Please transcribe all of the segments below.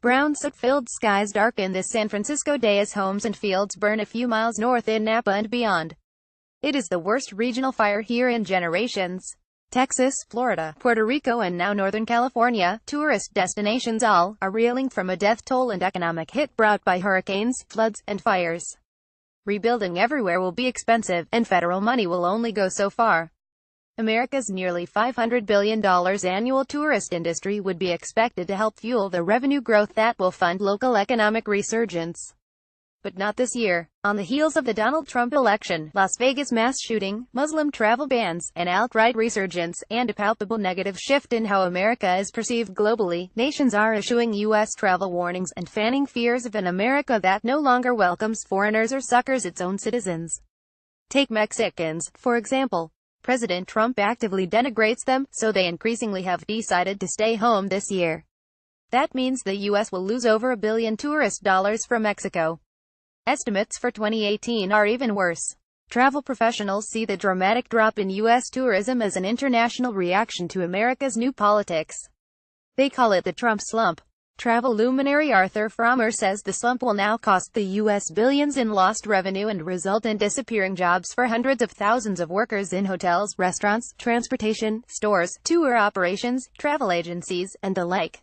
Brown soot-filled skies darken this San Francisco day as homes and fields burn a few miles north in Napa and beyond. It is the worst regional fire here in generations. Texas, Florida, Puerto Rico and now Northern California, tourist destinations all are reeling from a death toll and economic hit brought by hurricanes, floods, and fires. Rebuilding everywhere will be expensive, and federal money will only go so far. America's nearly $500 billion annual tourist industry would be expected to help fuel the revenue growth that will fund local economic resurgence. But not this year. On the heels of the Donald Trump election, Las Vegas mass shooting, Muslim travel bans, an outright resurgence, and a palpable negative shift in how America is perceived globally, nations are issuing U.S. travel warnings and fanning fears of an America that no longer welcomes foreigners or succors its own citizens. Take Mexicans, for example. President Trump actively denigrates them, so they increasingly have decided to stay home this year. That means the U.S. will lose over $1 billion tourist dollars from Mexico. Estimates for 2018 are even worse. Travel professionals see the dramatic drop in U.S. tourism as an international reaction to America's new politics. They call it the Trump slump. Travel luminary Arthur Frommer says the slump will now cost the U.S. billions in lost revenue and result in disappearing jobs for hundreds of thousands of workers in hotels, restaurants, transportation, stores, tour operations, travel agencies, and the like.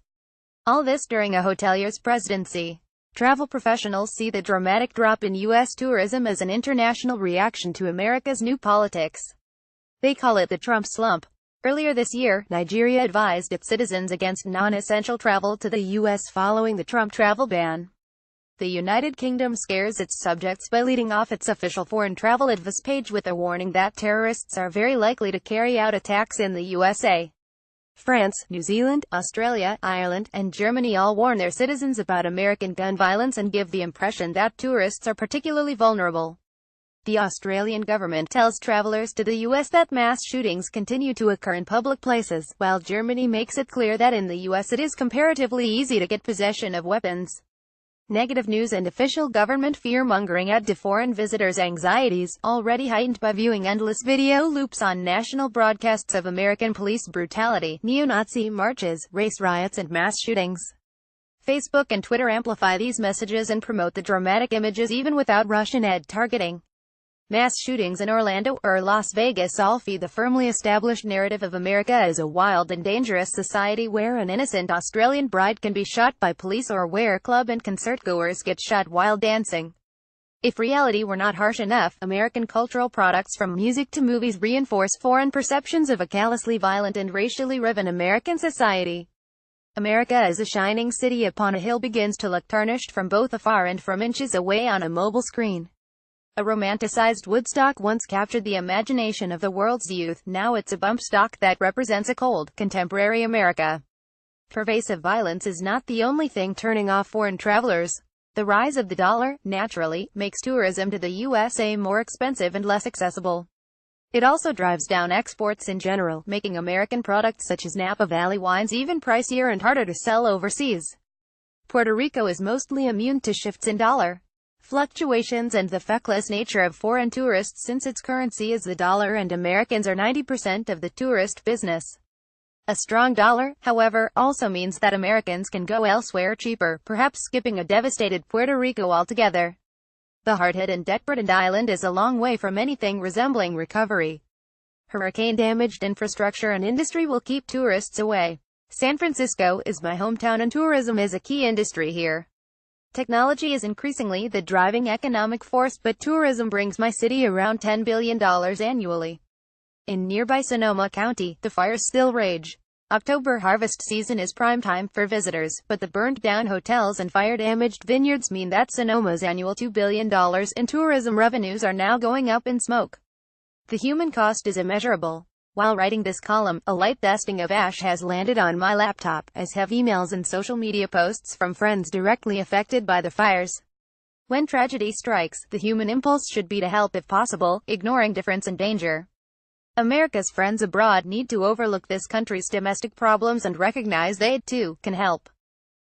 All this during a hotelier's presidency. Travel professionals see the dramatic drop in U.S. tourism as an international reaction to America's new politics. They call it the Trump slump. Earlier this year, Nigeria advised its citizens against non-essential travel to the U.S. following the Trump travel ban. The United Kingdom scares its subjects by leading off its official foreign travel advice page with a warning that terrorists are very likely to carry out attacks in the USA. France, New Zealand, Australia, Ireland, and Germany all warn their citizens about American gun violence and give the impression that tourists are particularly vulnerable. The Australian government tells travelers to the U.S. that mass shootings continue to occur in public places, while Germany makes it clear that in the U.S. it is comparatively easy to get possession of weapons. Negative news and official government fear-mongering add to foreign visitors' anxieties, already heightened by viewing endless video loops on national broadcasts of American police brutality, neo-Nazi marches, race riots and mass shootings. Facebook and Twitter amplify these messages and promote the dramatic images even without Russian ad targeting. Mass shootings in Orlando or Las Vegas all feed the firmly established narrative of America as a wild and dangerous society where an innocent Australian bride can be shot by police or where club and concertgoers get shot while dancing. If reality were not harsh enough, American cultural products from music to movies reinforce foreign perceptions of a callously violent and racially riven American society. America as a shining city upon a hill begins to look tarnished from both afar and from inches away on a mobile screen. A romanticized Woodstock once captured the imagination of the world's youth, now it's a bump stock that represents a cold, contemporary America. Pervasive violence is not the only thing turning off foreign travelers. The rise of the dollar, naturally, makes tourism to the USA more expensive and less accessible. It also drives down exports in general, making American products such as Napa Valley wines even pricier and harder to sell overseas. Puerto Rico is mostly immune to shifts in dollar fluctuations and the feckless nature of foreign tourists since its currency is the dollar and Americans are 90% of the tourist business. A strong dollar, however, also means that Americans can go elsewhere cheaper, perhaps skipping a devastated Puerto Rico altogether. The hard-hit and debt-burdened island is a long way from anything resembling recovery. Hurricane-damaged infrastructure and industry will keep tourists away. San Francisco is my hometown and tourism is a key industry here. Technology is increasingly the driving economic force, but tourism brings my city around $10 billion annually. In nearby Sonoma County, the fires still rage. October harvest season is prime time for visitors, but the burned-down hotels and fire-damaged vineyards mean that Sonoma's annual $2 billion in tourism revenues are now going up in smoke. The human cost is immeasurable. While writing this column, a light dusting of ash has landed on my laptop, as have emails and social media posts from friends directly affected by the fires. When tragedy strikes, the human impulse should be to help if possible, ignoring difference and danger. America's friends abroad need to overlook this country's domestic problems and recognize they, too, can help.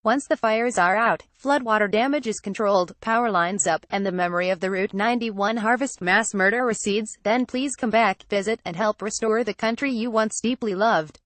Once the fires are out, floodwater damage is controlled, power lines up, and the memory of the Route 91 harvest mass murder recedes, then please come back, visit, and help restore the country you once deeply loved.